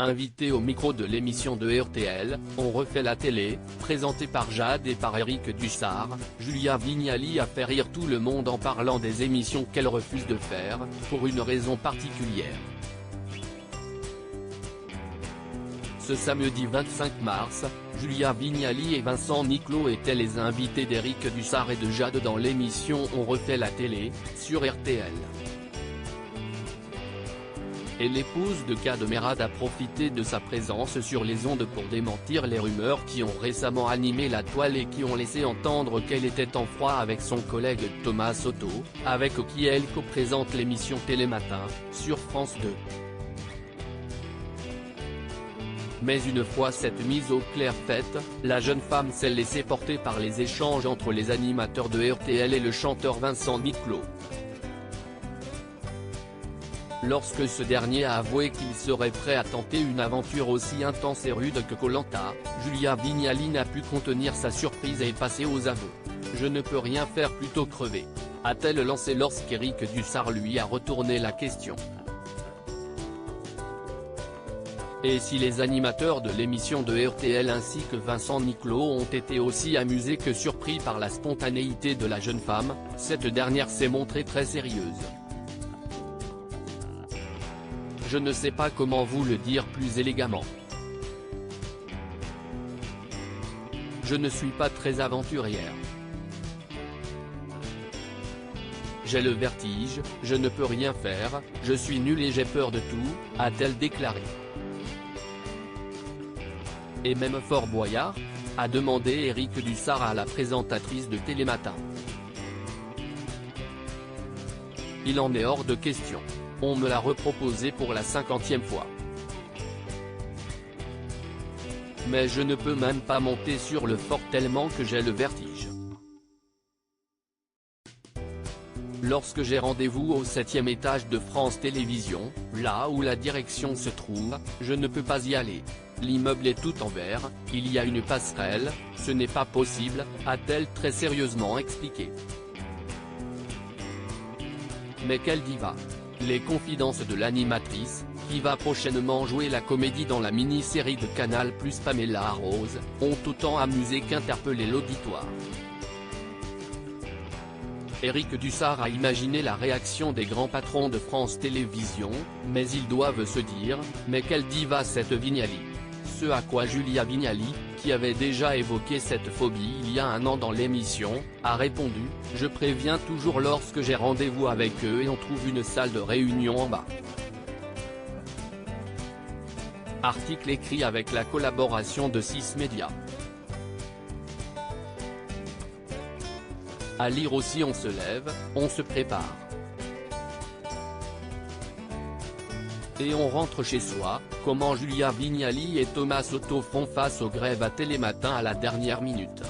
Invité au micro de l'émission de RTL, On refait la télé, présentée par Jade et par Éric Dussart, Julia Vignali a fait rire tout le monde en parlant des émissions qu'elle refuse de faire, pour une raison particulière. Ce samedi 25 mars, Julia Vignali et Vincent Niclot étaient les invités d'Éric Dussart et de Jade dans l'émission On refait la télé, sur RTL. Et l'épouse de K de Merad a profité de sa présence sur les ondes pour démentir les rumeurs qui ont récemment animé la toile et qui ont laissé entendre qu'elle était en froid avec son collègue Thomas Soto, avec qui elle co-présente l'émission Télématin, sur France 2. Mais une fois cette mise au clair faite, la jeune femme s'est laissée porter par les échanges entre les animateurs de RTL et le chanteur Vincent Niclot. Lorsque ce dernier a avoué qu'il serait prêt à tenter une aventure aussi intense et rude que Koh-Lanta, Julia Vignali n'a pu contenir sa surprise et est passée aux aveux. « Je ne peux rien faire plutôt crever », a-t-elle lancé lorsqu'Éric Dussart lui a retourné la question. Et si les animateurs de l'émission de RTL ainsi que Vincent Niclot ont été aussi amusés que surpris par la spontanéité de la jeune femme, cette dernière s'est montrée très sérieuse. Je ne sais pas comment vous le dire plus élégamment. Je ne suis pas très aventurière. J'ai le vertige, je ne peux rien faire, je suis nulle et j'ai peur de tout, a-t-elle déclaré. Et même Fort Boyard ? A demandé Éric Dussart à la présentatrice de Télématin. Il en est hors de question. On me l'a reproposé pour la 50e fois. Mais je ne peux même pas monter sur le fort tellement que j'ai le vertige. Lorsque j'ai rendez-vous au 7e étage de France Télévisions, là où la direction se trouve, je ne peux pas y aller. L'immeuble est tout en verre, il y a une passerelle, ce n'est pas possible, a-t-elle très sérieusement expliqué. Mais quelle diva! Les confidences de l'animatrice, qui va prochainement jouer la comédie dans la mini-série de Canal+ Pamela Rose, ont autant amusé qu'interpellé l'auditoire. Éric Dussart a imaginé la réaction des grands patrons de France Télévisions, mais ils doivent se dire « Mais quelle diva cette Vignali ?» Ce à quoi Julia Vignali, qui avait déjà évoqué cette phobie il y a un an dans l'émission, a répondu « Je préviens toujours lorsque j'ai rendez-vous avec eux et on trouve une salle de réunion en bas. » Article écrit avec la collaboration de 6 médias. À lire aussi On se lève, on se prépare. Et on rentre chez soi, comment Julia Vignali et Thomas Soto font face aux grèves à Télématin à la dernière minute.